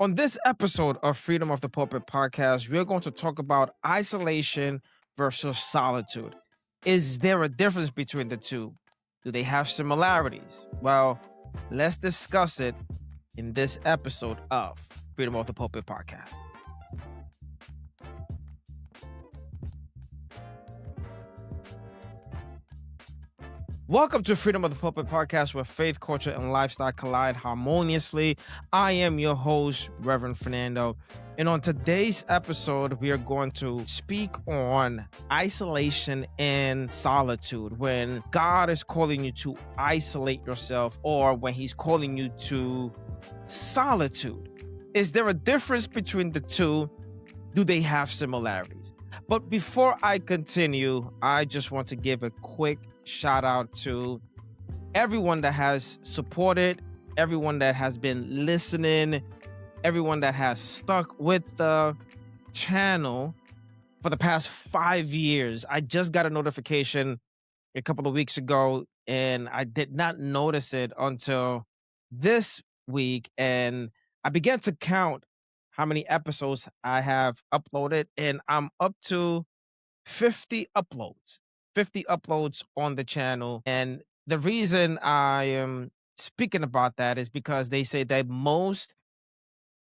On this episode of Freedom of the Pulpit podcast, we're going to talk about isolation versus solitude. Is there a difference between the two? Do they have similarities? Well, let's discuss it in this episode of Freedom of the Pulpit podcast. Welcome to Freedom of the Pulpit podcast, where faith, culture, and lifestyle collide harmoniously. I am your host, Reverend Fernando. And on today's episode, we are going to speak on isolation and solitude. When God is calling you to isolate yourself, or when He's calling you to solitude. Is there a difference between the two? Do they have similarities? But before I continue, I just want to give a quick shout out to everyone that has supported, everyone that has been listening, everyone that has stuck with the channel for the past 5 years. I just got a notification a couple of weeks ago, and I did not notice it until this week. And I began to count how many episodes I have uploaded, and I'm up to 50 uploads. 50 uploads on the channel. And the reason I am speaking about that is because they say that most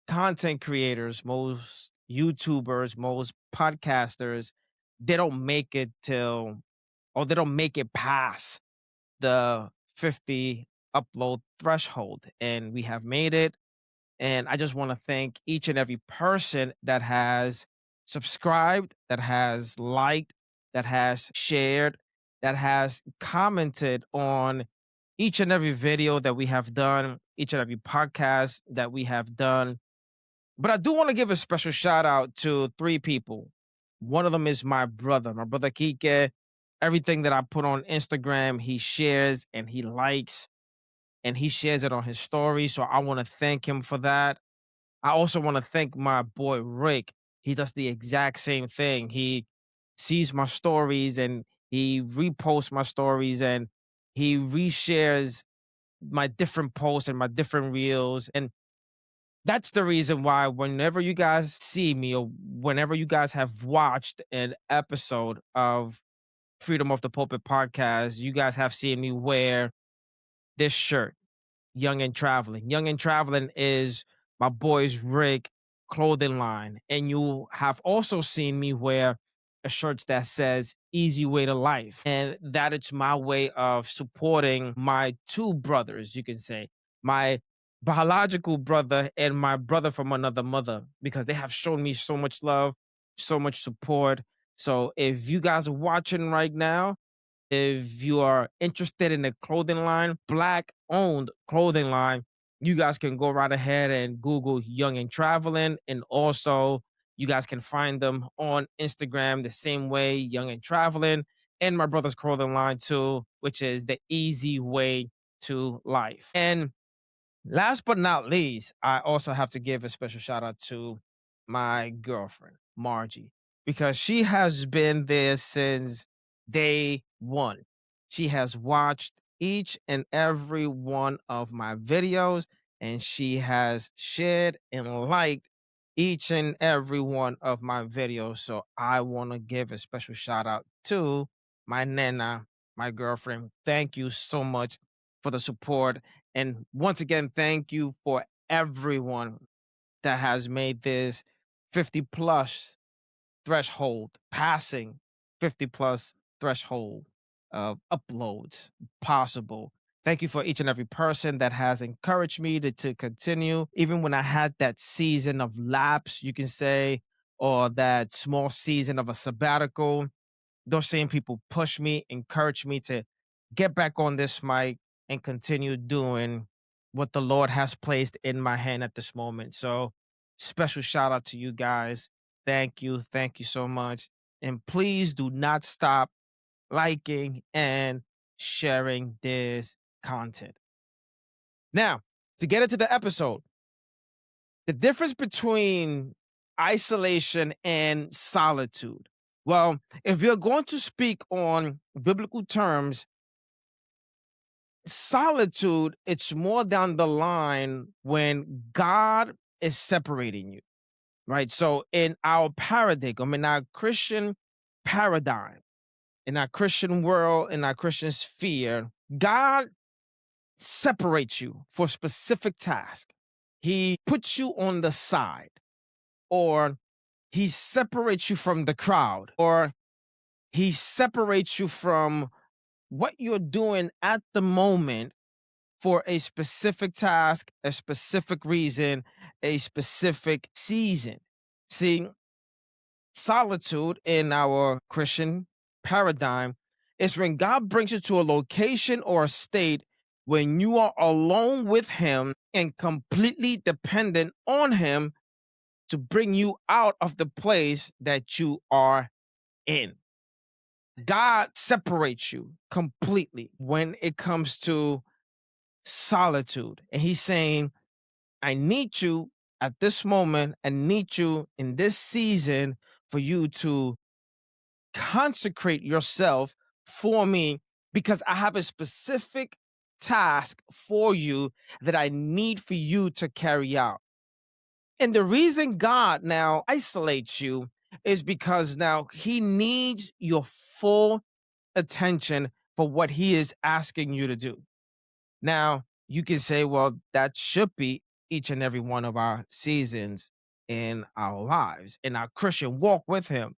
content creators, most YouTubers, most podcasters, they don't make it they don't make it past the 50 upload threshold. And we have made it. And I just want to thank each and every person that has subscribed, that has liked, that has shared, that has commented on each and every video that we have done, each and every podcast that we have done. But I do want to give a special shout out to 3 people. One of them is my brother Kike. Everything that I put on Instagram, he shares and he likes, and he shares it on his story. So I want to thank him for that. I also want to thank my boy Rick. He does the exact same thing. He sees my stories and he reposts my stories and he reshares my different posts and my different reels. And that's the reason why whenever you guys see me, or whenever you guys have watched an episode of Freedom of the Pulpit podcast, you guys have seen me wear this shirt. Young and Traveling. Young and Traveling is my boy's Rick clothing line. And you have also seen me wear a shirt that says Easy Way to Life. And that is my way of supporting my 2 brothers, you can say. My biological brother and my brother from another mother, because they have shown me so much love, so much support. So if you guys are watching right now, if you are interested in the clothing line, Black owned clothing line, you guys can go right ahead and Google Young and Traveling. And also, you guys can find them on Instagram the same way, Young and Traveling, and my brother's clothing line too, which is the Easy Way to Life. And last but not least, I also have to give a special shout out to my girlfriend, Margie, because she has been there since day one. She has watched each and every one of my videos, and she has shared and liked each and every one of my videos. So I want to give a special shout out to my Nana, my girlfriend. Thank you so much for the support. And once again, thank you for everyone that has made this 50 plus threshold, passing 50 plus threshold of uploads possible. Thank you for each and every person that has encouraged me to continue, even when I had that season of lapse, you can say, or that small season of a sabbatical. Those same people push me, encourage me to get back on this mic and continue doing what the Lord has placed in my hand at this moment. So, special shout out to you guys. Thank you. Thank you so much. And please do not stop liking and sharing this content. Now, to get into the episode, the difference between isolation and solitude. Well, if you're going to speak on biblical terms, solitude, it's more down the line when God is separating you, right? So in our paradigm, in our Christian paradigm, in our Christian world, in our Christian sphere, God separates you for specific task. He puts you on the side, or he separates you from the crowd, or he separates you from what you're doing at the moment for a specific task, a specific reason, a specific season. See, solitude in our Christian paradigm is when God brings you to a location or a state when you are alone with Him and completely dependent on Him to bring you out of the place that you are in. God separates you completely when it comes to solitude. And He's saying, I need you at this moment. I need you in this season for you to consecrate yourself for me because I have a specific task for you that I need for you to carry out. And the reason God now isolates you is because now He needs your full attention for what He is asking you to do. Now, you can say, well, that should be each and every one of our seasons in our lives, in our Christian walk with Him.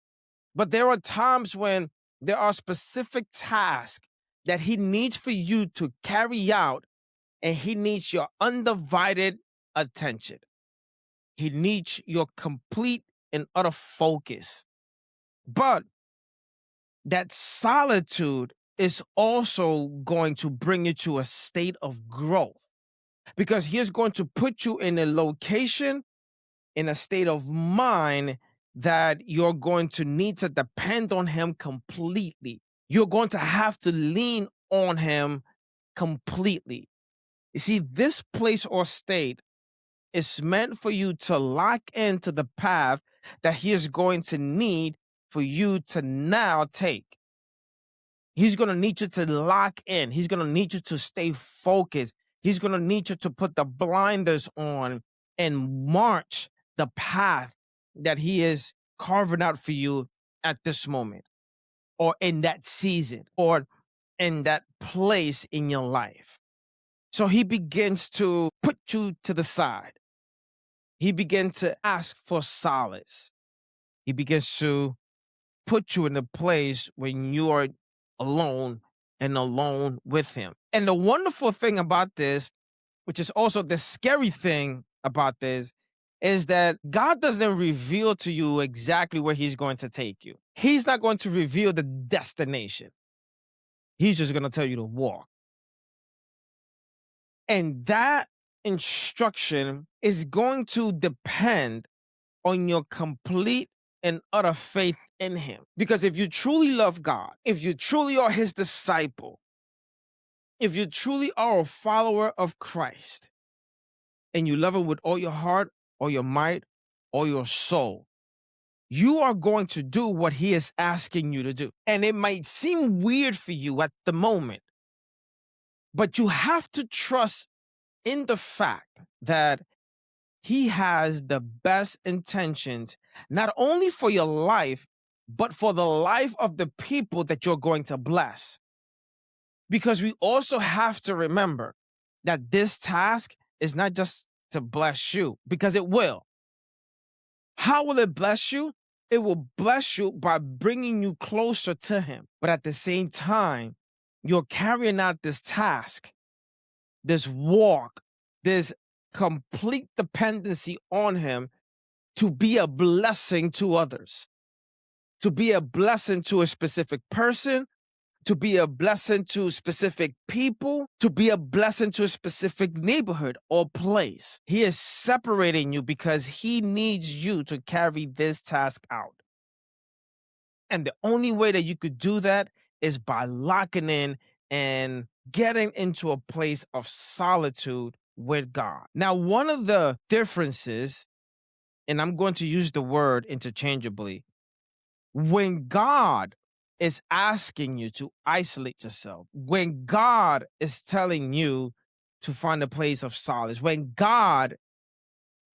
But there are times when there are specific tasks that He needs for you to carry out, and He needs your undivided attention. He needs your complete and utter focus. But that solitude is also going to bring you to a state of growth because He is going to put you in a location, in a state of mind that you're going to need to depend on Him completely. You're going to have to lean on Him completely. You see, this place or state is meant for you to lock into the path that He is going to need for you to now take. He's going to need you to lock in. He's going to need you to stay focused. He's going to need you to put the blinders on and march the path that He is carving out for you at this moment, or in that season, or in that place in your life. So He begins to put you to the side. He begins to ask for solace. He begins to put you in a place when you are alone and alone with Him. And the wonderful thing about this, which is also the scary thing about this, is that God doesn't reveal to you exactly where He's going to take you. He's not going to reveal the destination. He's just going to tell you to walk. And that instruction is going to depend on your complete and utter faith in Him. Because if you truly love God, if you truly are His disciple, if you truly are a follower of Christ, and you love Him with all your heart, or your might, or your soul, you are going to do what He is asking you to do. And it might seem weird for you at the moment, but you have to trust in the fact that He has the best intentions, not only for your life, but for the life of the people that you're going to bless. Because we also have to remember that this task is not just to bless you, because it will. How will it bless you? It will bless you by bringing you closer to Him. But at the same time, you're carrying out this task, this walk, this complete dependency on Him to be a blessing to others, to be a blessing to a specific person, to be a blessing to specific people, to be a blessing to a specific neighborhood or place. He is separating you because He needs you to carry this task out. And the only way that you could do that is by locking in and getting into a place of solitude with God. Now, one of the differences, and I'm going to use the word interchangeably, when God is asking you to isolate yourself, when God is telling you to find a place of solace, when God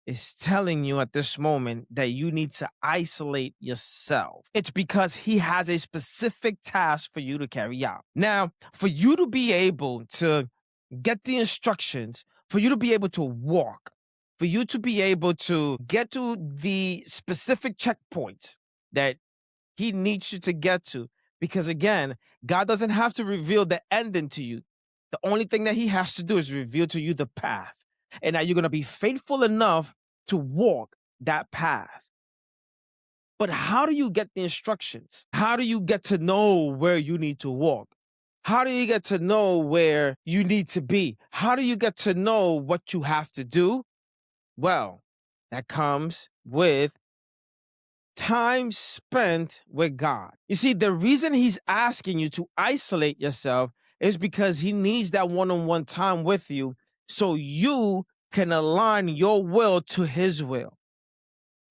is telling you at this moment that you need to isolate yourself. It's because he has a specific task for you to carry out. Now, for you to be able to get the instructions, for you to be able to walk, for you to be able to get to the specific checkpoints that he needs you to get to, because again, God doesn't have to reveal the ending to you. The only thing that he has to do is reveal to you the path. And now you're going to be faithful enough to walk that path. But how do you get the instructions? How do you get to know where you need to walk? How do you get to know where you need to be? How do you get to know what you have to do? Well, that comes with time spent with God. You see, the reason he's asking you to isolate yourself is because he needs that one-on-one time with you so you can align your will to his will.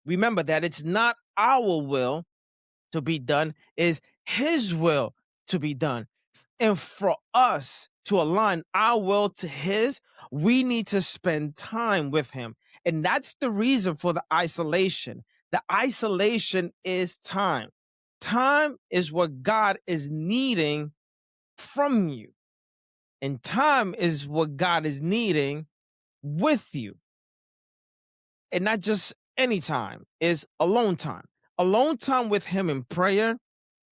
Remember that it's not our will to be done, is his will to be done. And for us to align our will to his, we need to spend time with him. And that's the reason for the isolation. The isolation is time. Time is what God is needing from you. And time is what God is needing with you. And not just any time, is alone time. Alone time with him in prayer,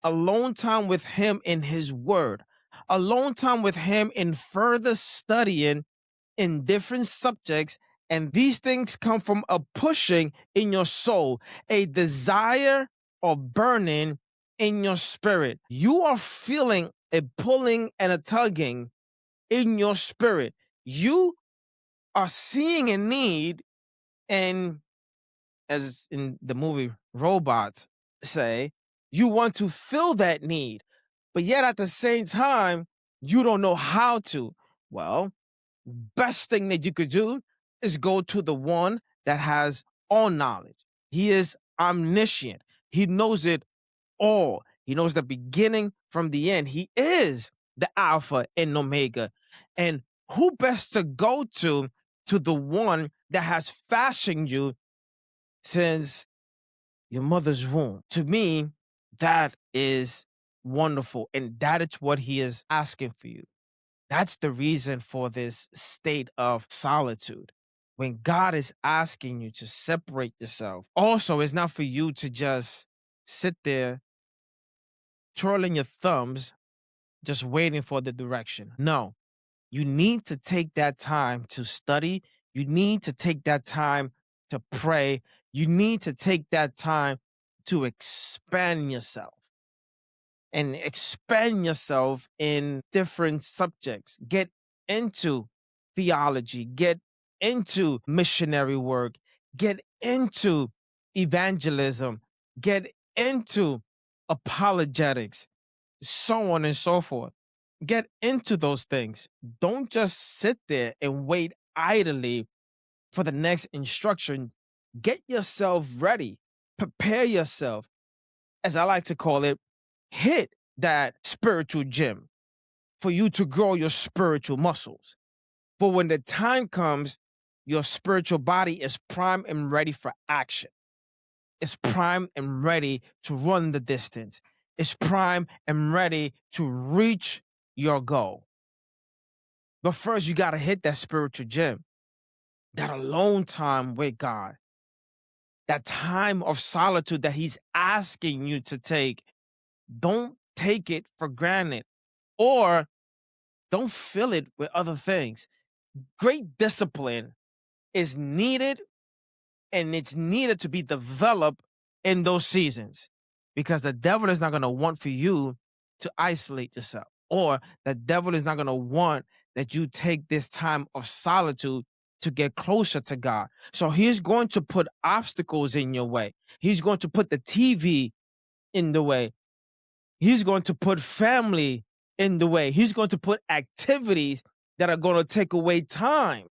alone time with him in his word, alone time with him in further studying in different subjects. And these things come from a pushing in your soul, a desire or burning in your spirit. You are feeling a pulling and a tugging in your spirit. You are seeing a need, and as in the movie Robots say, you want to fill that need, but yet at the same time, you don't know how to. Well, best thing that you could do is go to the one that has all knowledge. He is omniscient. He knows it all. He knows the beginning from the end. He is the Alpha and Omega. And who best to go to the one that has fashioned you since your mother's womb? To me, that is wonderful. And that is what he is asking for you. That's the reason for this state of solitude. When God is asking you to separate yourself, also, it's not for you to just sit there twirling your thumbs, just waiting for the direction. No, you need to take that time to study. You need to take that time to pray. You need to take that time to expand yourself and expand yourself in different subjects. Get into theology, get into missionary work, get into evangelism, get into apologetics, so on and so forth. Get into those things. Don't just sit there and wait idly for the next instruction. Get yourself ready, prepare yourself, as I like to call it, hit that spiritual gym for you to grow your spiritual muscles. For when the time comes, your spiritual body is primed and ready for action. It's primed and ready to run the distance. It's primed and ready to reach your goal. But first, you got to hit that spiritual gym, that alone time with God, that time of solitude that he's asking you to take. Don't take it for granted, or don't fill it with other things. Great discipline is needed, and it's needed to be developed in those seasons, because the devil is not going to want for you to isolate yourself, or the devil is not going to want that you take this time of solitude to get closer to God. So he's going to put obstacles in your way. He's going to put the TV in the way. He's going to put family in the way. He's going to put activities that are going to take away time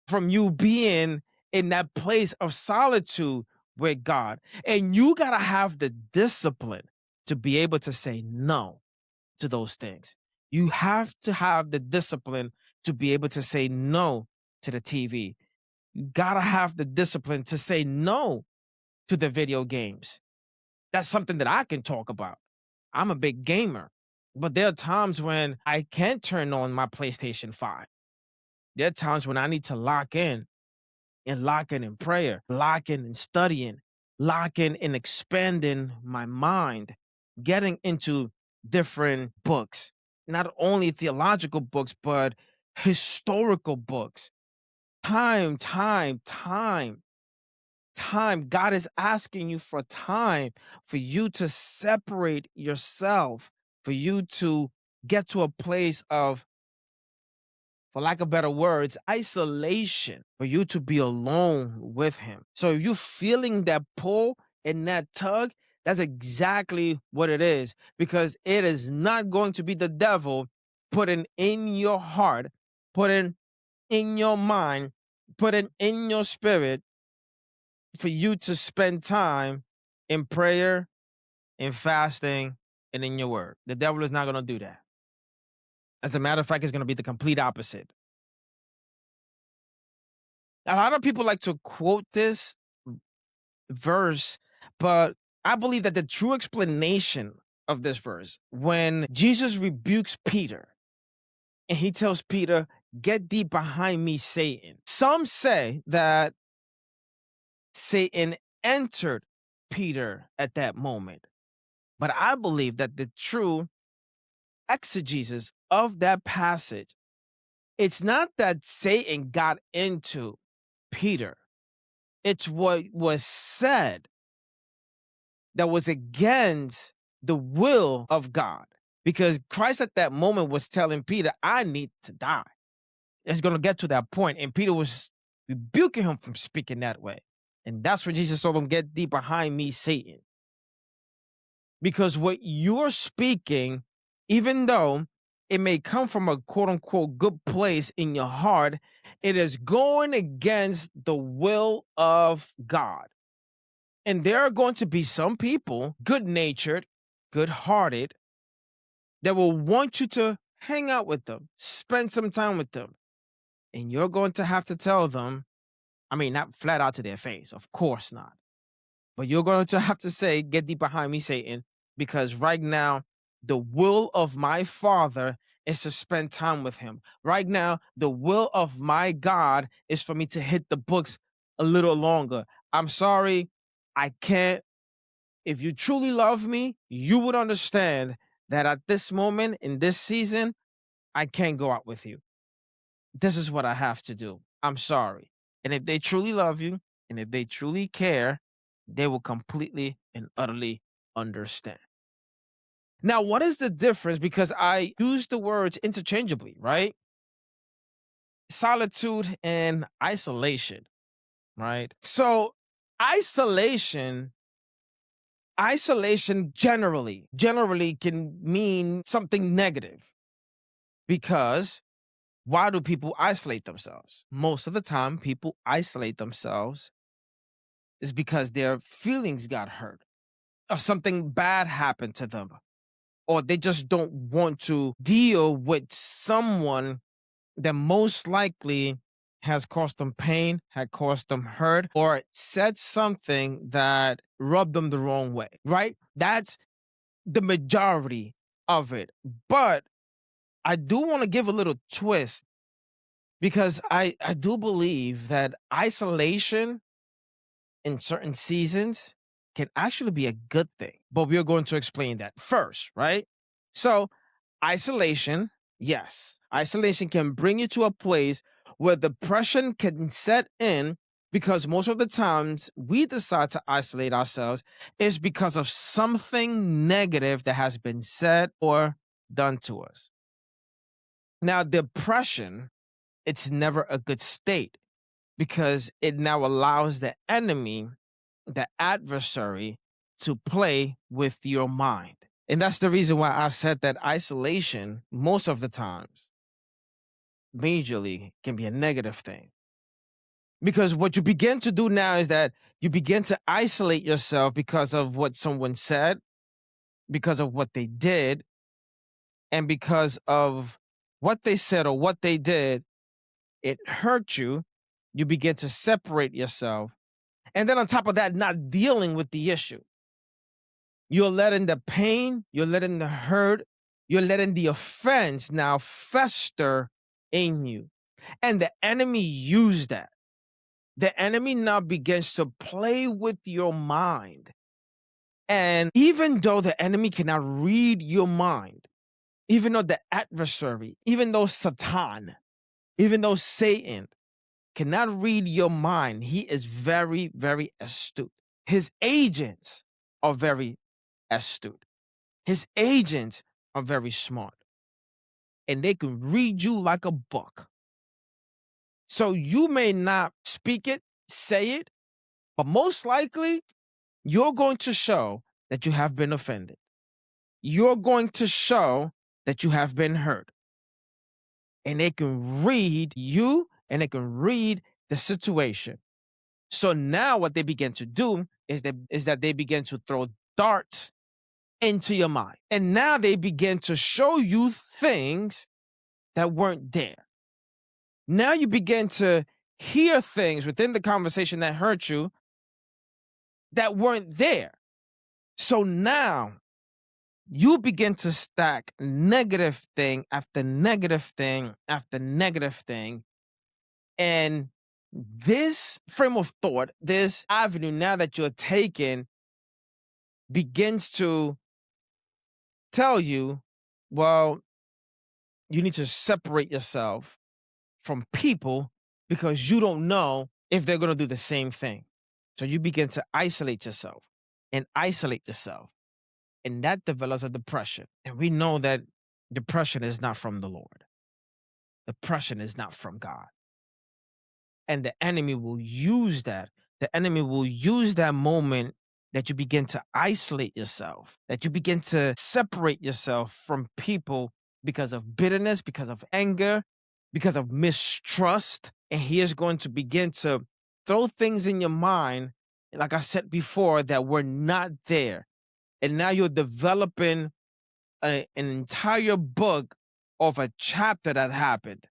from you being in that place of solitude with God. And you got to have the discipline to be able to say no to those things. You have to have the discipline to be able to say no to the TV. You gotta have the discipline to say no to the video games. That's something that I can talk about. I'm a big gamer, but there are times when I can't turn on my PlayStation 5. There are times when I need to lock in and lock in prayer, lock in studying, lock in expanding my mind, getting into different books, not only theological books, but historical books. Time. God is asking you for time for you to separate yourself, for you to get to a place of, for lack of better words, isolation, for you to be alone with Him. So if you're feeling that pull and that tug, that's exactly what it is, because it is not going to be the devil putting in your heart, putting in your mind, putting in your spirit for you to spend time in prayer, in fasting, and in your word. The devil is not going to do that. As a matter of fact, it's going to be the complete opposite. A lot of people like to quote this verse, but I believe that the true explanation of this verse, when Jesus rebukes Peter and he tells Peter, "Get thee behind me, Satan." Some say that Satan entered Peter at that moment. But I believe that the true exegesis of that passage, it's not that Satan got into Peter. It's what was said that was against the will of God. Because Christ at that moment was telling Peter, I need to die. It's going to get to that point. And Peter was rebuking him from speaking that way. And that's when Jesus told him, "Get thee behind me, Satan." Because what you're speaking, even though it may come from a quote unquote good place in your heart, it is going against the will of God. And there are going to be some people, good natured, good hearted, that will want you to hang out with them, spend some time with them. And you're going to have to tell them, I mean, not flat out to their face, of course not. But you're going to have to say, "Get thee behind me, Satan," because right now, the will of my Father is to spend time with Him. Right now, the will of my God is for me to hit the books a little longer. I'm sorry, I can't. If you truly love me, you would understand that at this moment, in this season, I can't go out with you. This is what I have to do. I'm sorry. And if they truly love you and if they truly care, they will completely and utterly understand. Now, what is the difference? Because I use the words interchangeably, right? Solitude and isolation, right? So, isolation, isolation generally can mean something negative, because why do people isolate themselves? Most of the time, people isolate themselves is because their feelings got hurt or something bad happened to them, or they just don't want to deal with someone that most likely has caused them pain, had caused them hurt, or said something that rubbed them the wrong way, right? That's the majority of it. But I do want to give a little twist, because I do believe that isolation in certain seasons can actually be a good thing. But we are going to explain that first, right? So, isolation, yes, isolation can bring you to a place where depression can set in, because most of the times we decide to isolate ourselves is because of something negative that has been said or done to us. Now, depression, it's never a good state, because it now allows the enemy, the adversary, to play with your mind. And that's the reason why I said that isolation, most of the times, majorly, can be a negative thing. Because what you begin to do now is that you begin to isolate yourself because of what someone said, because of what they did, and because of what they said or what they did, it hurt you. You begin to separate yourself. And then on top of that, not dealing with the issue. You're letting the pain, you're letting the hurt, you're letting the offense now fester in you. And the enemy used that. The enemy now begins to play with your mind. And even though the enemy cannot read your mind, even though the adversary, even though Satan, even though Satan cannot read your mind, he is very, very astute. His agents are very astute. His agents are very smart. And they can read you like a book. So you may not speak it, say it, but most likely you're going to show that you have been offended. You're going to show that you have been hurt. And they can read you and they can read the situation. So now what they begin to do is that they begin to throw darts into your mind. And now they begin to show you things that weren't there. Now you begin to hear things within the conversation that hurt you that weren't there. So now you begin to stack negative thing after negative thing after negative thing. And this frame of thought, this avenue now that you're taking begins to tell you, well, you need to separate yourself from people because you don't know if they're going to do the same thing. So you begin to isolate yourself and isolate yourself. And that develops a depression. And we know that depression is not from the Lord. Depression is not from God. And the enemy will use that. The enemy will use that moment that you begin to isolate yourself, that you begin to separate yourself from people because of bitterness, because of anger, because of mistrust. And he is going to begin to throw things in your mind, like I said before, that were not there. And now you're developing an entire book of a chapter that happened.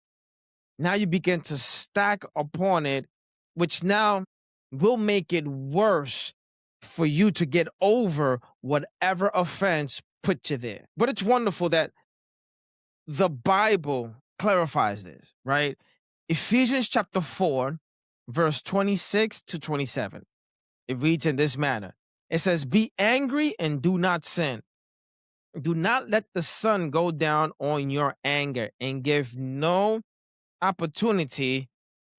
Now you begin to stack upon it, which now will make it worse for you to get over whatever offense put you there. But it's wonderful that the Bible clarifies this, right? Ephesians chapter 4, verse 26 to 27. It reads in this manner. It says, "Be angry and do not sin. Do not let the sun go down on your anger and give no opportunity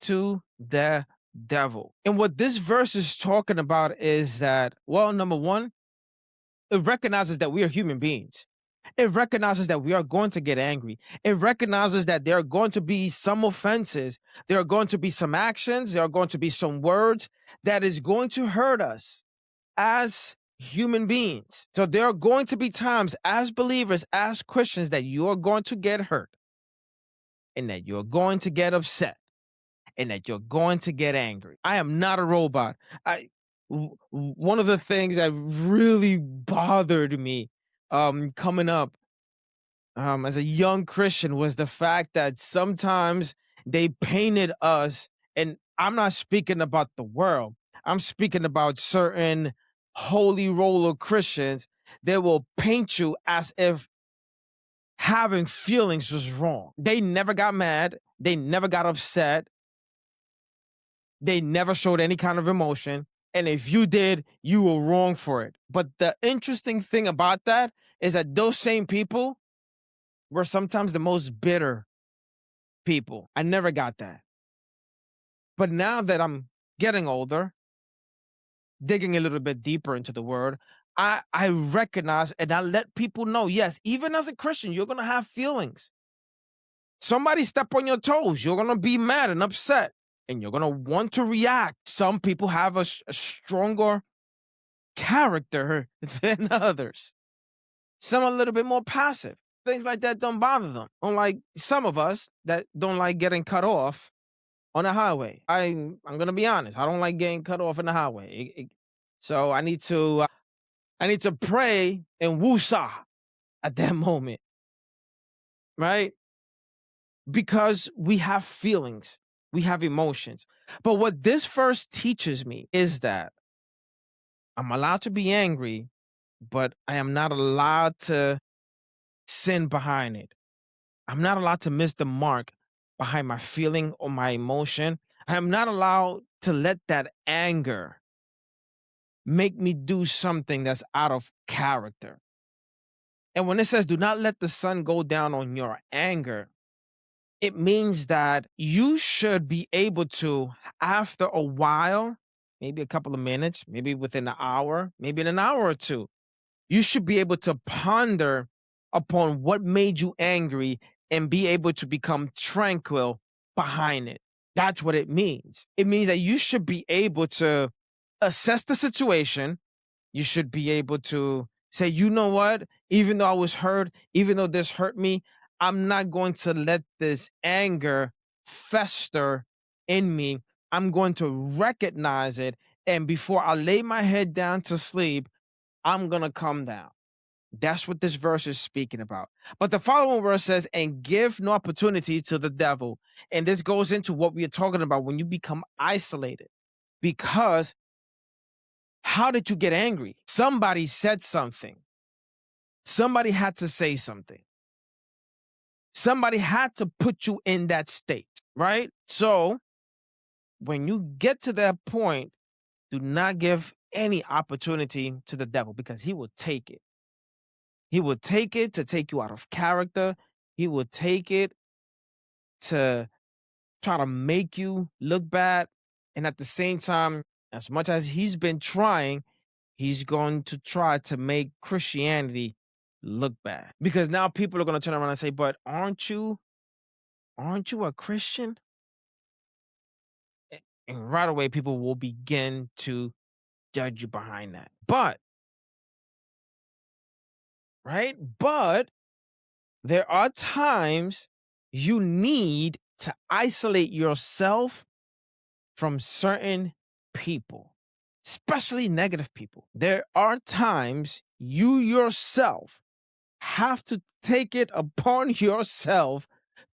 to the devil." And what this verse is talking about is that, well, number one, it recognizes that we are human beings. It recognizes that we are going to get angry. It recognizes that there are going to be some offenses. There are going to be some actions. There are going to be some words that is going to hurt us as human beings. So there are going to be times as believers, as Christians, that you are going to get hurt and that you're going to get upset and that you're going to get angry. I am not a robot. One of the things that really bothered me coming up as a young Christian was the fact that sometimes they painted us, and I'm not speaking about the world. I'm speaking about certain holy roller Christians. They will paint you as if having feelings was wrong. They never got mad. They never got upset. They never showed any kind of emotion. And if you did, you were wrong for it. But the interesting thing about that is that those same people were sometimes the most bitter people. I never got that. But now that I'm getting older, digging a little bit deeper into the word, I recognize and I let people know, yes, even as a Christian, you're going to have feelings. Somebody step on your toes, you're going to be mad and upset, and you're going to want to react. Some people have a stronger character than others. Some are a little bit more passive. Things like that don't bother them. Unlike some of us that don't like getting cut off on the highway. I'm going to be honest. I don't like getting cut off in the highway. So I need to pray and woosah at that moment. Right? Because we have feelings. We have emotions. But what this verse teaches me is that I'm allowed to be angry, but I am not allowed to sin behind it. I'm not allowed to miss the mark behind my feeling or my emotion. I am not allowed to let that anger make me do something that's out of character. And when it says, do not let the sun go down on your anger, it means that you should be able to, after a while, maybe a couple of minutes, maybe within an hour, maybe in an hour or two, you should be able to ponder upon what made you angry and be able to become tranquil behind it. That's what it means. It means that you should be able to assess the situation. You should be able to say, you know what? Even though I was hurt, even though this hurt me, I'm not going to let this anger fester in me. I'm going to recognize it. And before I lay my head down to sleep, I'm going to come down. That's what this verse is speaking about. But the following verse says, and give no opportunity to the devil. And this goes into what we are talking about when you become isolated. Because how did you get angry? Somebody said something. Somebody had to say something. Somebody had to put you in that state, right? So when you get to that point, do not give any opportunity to the devil because he will take it. He will take it to take you out of character. He will take it to try to make you look bad. And at the same time, as much as he's been trying, he's going to try to make Christianity look bad. Because now people are going to turn around and say, but aren't you a Christian? And right away, people will begin to judge you behind that. But, right? But there are times you need to isolate yourself from certain people, especially negative people. There are times you yourself have to take it upon yourself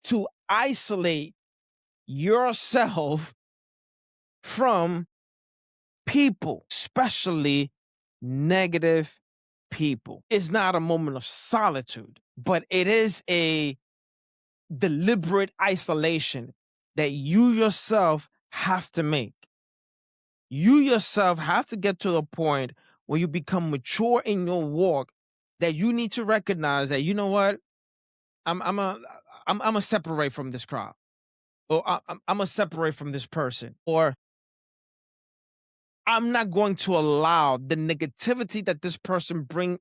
to isolate yourself from people, especially negative people. It's not a moment of solitude, but it is a deliberate isolation that you yourself have to make. You yourself have to get to the point where you become mature in your walk that you need to recognize that, you know what, I'm a separate from this crowd, or I'm a separate from this person, or I'm not going to allow the negativity that this person brings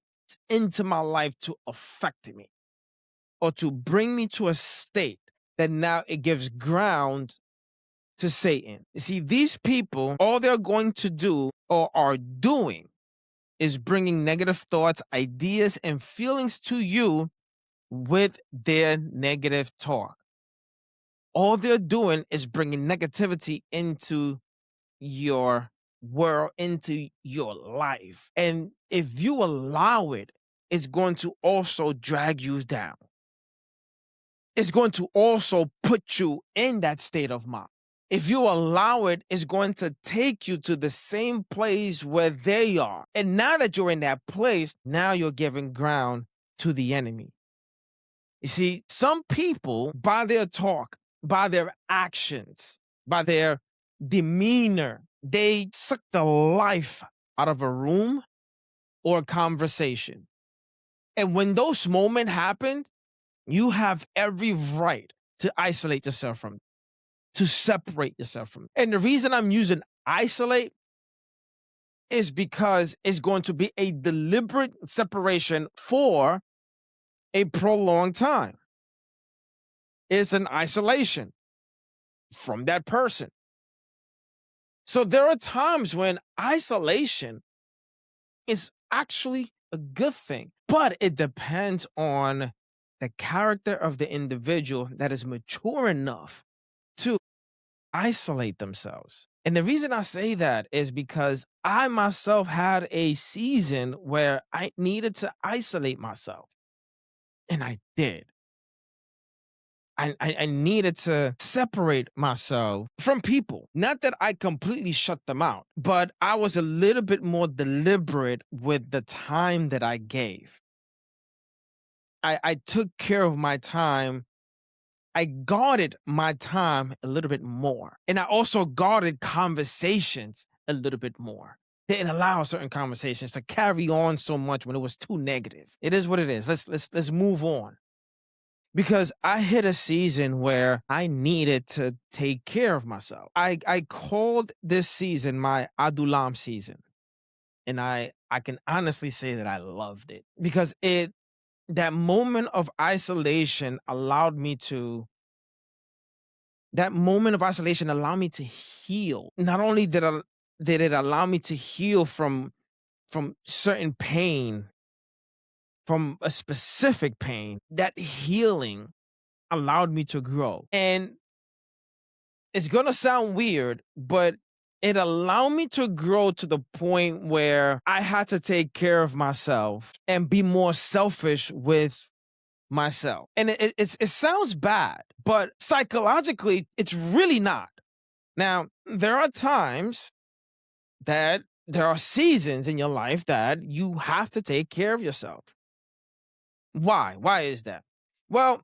into my life to affect me or to bring me to a state that now it gives ground to Satan. You see, these people, all they're going to do or are doing is bringing negative thoughts, ideas, and feelings to you with their negative talk. All they're doing is bringing negativity into your world, into your life. And if you allow it, it's going to also drag you down. It's going to also put you in that state of mind. If you allow it, it's going to take you to the same place where they are. And now that you're in that place, now you're giving ground to the enemy. You see, some people, by their talk, by their actions, by their demeanor, they suck the life out of a room or a conversation. And when those moments happen, you have every right to isolate yourself from them, to separate yourself from them. And the reason I'm using isolate is because it's going to be a deliberate separation for a prolonged time. It's an isolation from that person. So there are times when isolation is actually a good thing, but it depends on the character of the individual that is mature enough to isolate themselves. And the reason I say that is because I myself had a season where I needed to isolate myself. And I did. I needed to separate myself from people. Not that I completely shut them out, but I was a little bit more deliberate with the time that I gave. I took care of my time. I guarded my time a little bit more. And I also guarded conversations a little bit more. Didn't allow certain conversations to carry on so much when it was too negative. It is what it is. Let's move on. Because I hit a season where I needed to take care of myself. I called this season my Adulam season. And I can honestly say that I loved it because it that moment of isolation allowed me to that moment of isolation allowed me to heal. Not only did it allow me to heal from certain pain, from a specific pain, that healing allowed me to grow. And it's gonna sound weird, but it allowed me to grow to the point where I had to take care of myself and be more selfish with myself. And it sounds bad, but psychologically, it's really not. Now, there are times that there are seasons in your life that you have to take care of yourself. Why? Why is that? Well,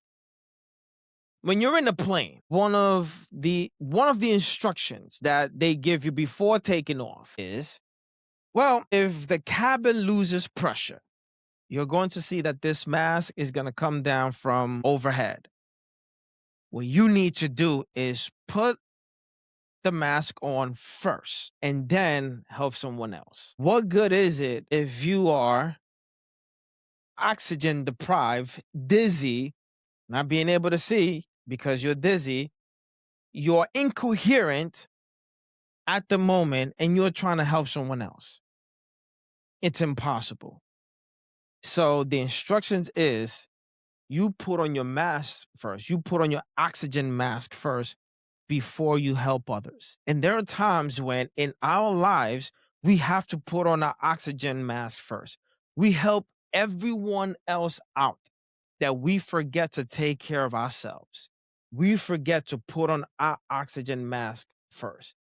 when you're in a plane, one of the instructions that they give you before taking off is, well, if the cabin loses pressure, you're going to see that this mask is going to come down from overhead. What you need to do is put the mask on first and then help someone else. What good is it if you are oxygen deprived, dizzy, not being able to see because you're dizzy, you're incoherent at the moment, and you're trying to help someone else? It's impossible. So the instructions is you put on your mask first. You put on your oxygen mask first before you help others. And there are times when in our lives, we have to put on our oxygen mask first. We help everyone else out that we forget to take care of ourselves. We forget to put on our oxygen mask first.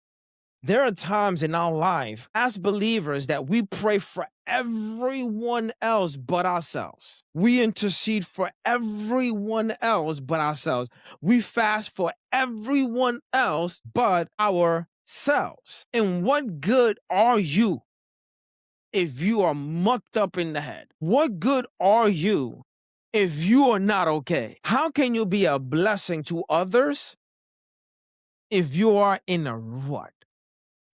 There are times in our life as believers that we pray for everyone else but ourselves. We intercede for everyone else but ourselves. We fast for everyone else but ourselves. And what good are you if you are mucked up in the head? What good are you if you are not okay? How can you be a blessing to others if you are in a rut?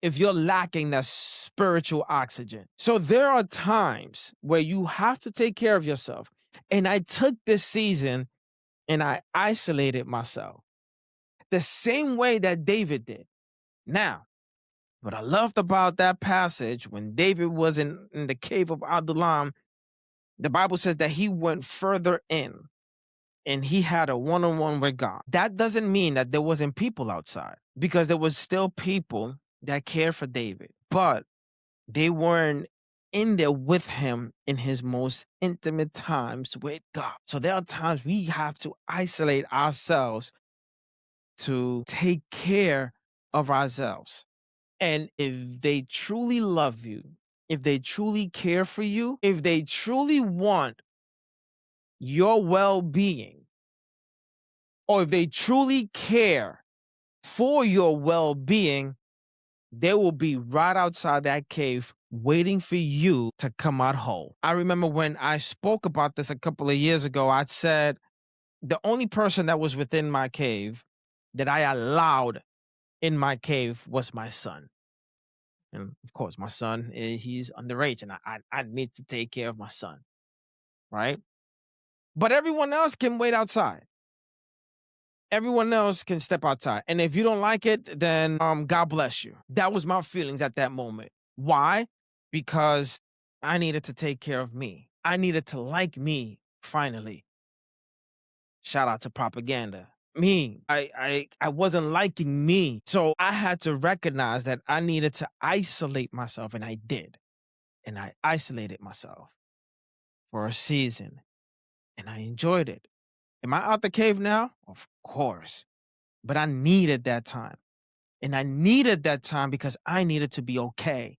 If you're lacking that spiritual oxygen. So there are times where you have to take care of yourself. And I took this season and I isolated myself the same way that David did. Now, what I loved about that passage when David was in the cave of Adullam, the Bible says that he went further in and he had a one-on-one with God. That doesn't mean that there wasn't people outside, because there was still people that cared for David, but they weren't in there with him in his most intimate times with God. So there are times we have to isolate ourselves to take care of ourselves. And if they truly love you, if they truly care for you, if they truly want your well-being, or if they truly care for your well-being, they will be right outside that cave waiting for you to come out whole. I remember when I spoke about this a couple of years ago, I said the only person that was within my cave that I allowed in my cave was my son. And of course, my son, he's underage, and I need to take care of my son, right? But everyone else can wait outside. Everyone else can step outside. And if you don't like it, then God bless you. That was my feelings at that moment. Why? Because I needed to take care of me. I needed to like me finally. Shout out to propaganda. Me. I wasn't liking me. So I had to recognize that I needed to isolate myself, and I did. And I isolated myself for a season, and I enjoyed it. Am I out the cave now? Of course. But I needed that time. And I needed that time because I needed to be okay.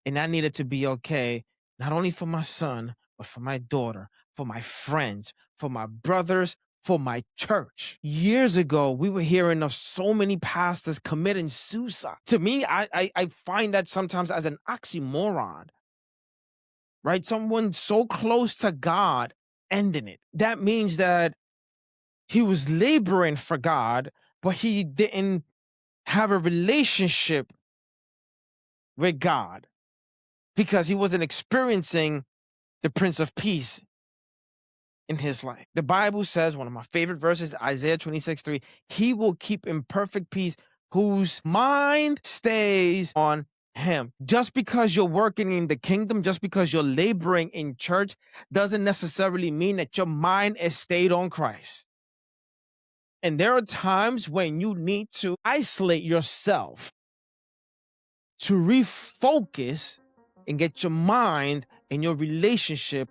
And I needed to be okay, not only for my son, but for my daughter, for my friends, for my brothers, for my church. Years ago, we were hearing of so many pastors committing suicide. To me, I find that sometimes as an oxymoron, right? Someone so close to God ending it. That means that he was laboring for God, but he didn't have a relationship with God because he wasn't experiencing the Prince of Peace in his life. The Bible says, one of my favorite verses, Isaiah 26:3, he will keep in perfect peace whose mind stays on him. Just because you're working in the kingdom, just because you're laboring in church, doesn't necessarily mean that your mind is stayed on Christ. And there are times when you need to isolate yourself to refocus and get your mind and your relationship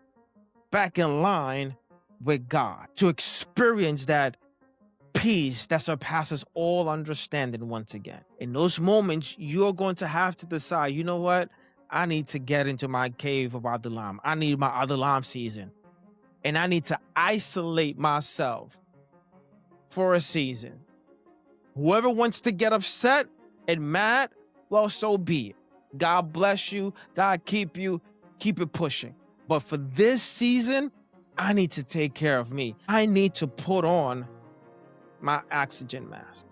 back in line with God, to experience that peace that surpasses all understanding once again. In those moments, you're going to have to decide, you know what? I need to get into my cave of Adullam. I need my Adullam season. And I need to isolate myself for a season. Whoever wants to get upset and mad, well, so be it. God bless you. God keep you. Keep it pushing. But for this season, I need to take care of me. I need to put on my oxygen mask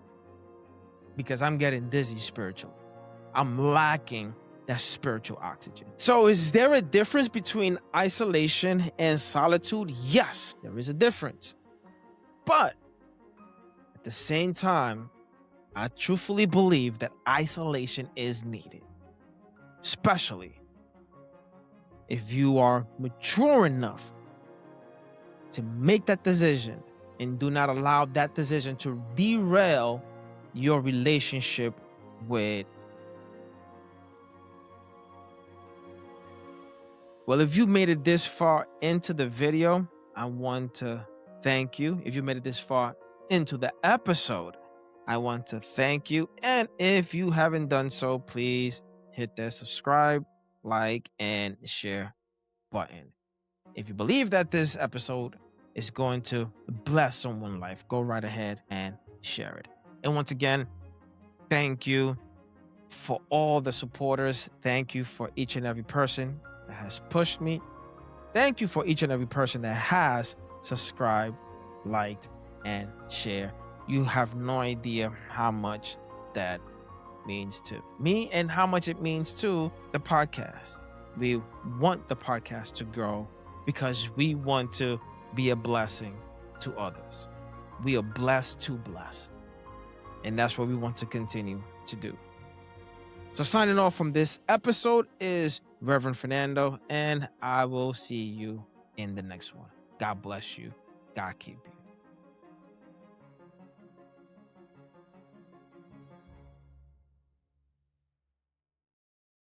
because I'm getting dizzy spiritually. I'm lacking that spiritual oxygen. So is there a difference between isolation and solitude? Yes, there is a difference. But at the same time, I truthfully believe that isolation is needed, especially if you are mature enough to make that decision and do not allow that decision to derail your relationship with. Well, if you made it this far into the video, I want to thank you. If you made it this far into the episode, I want to thank you. And if you haven't done so, please hit that subscribe, like, and share button. If you believe that this episode is going to bless someone's life, go right ahead and share it. And once again, thank you for all the supporters. Thank you for each and every person that has pushed me. Thank you for each and every person that has subscribed, liked, and shared. You have no idea how much that means to me and how much it means to the podcast. We want the podcast to grow because we want to be a blessing to others. We are blessed to bless. And that's what we want to continue to do. So signing off from this episode is Reverend Fernando, and I will see you in the next one. God bless you. God keep you.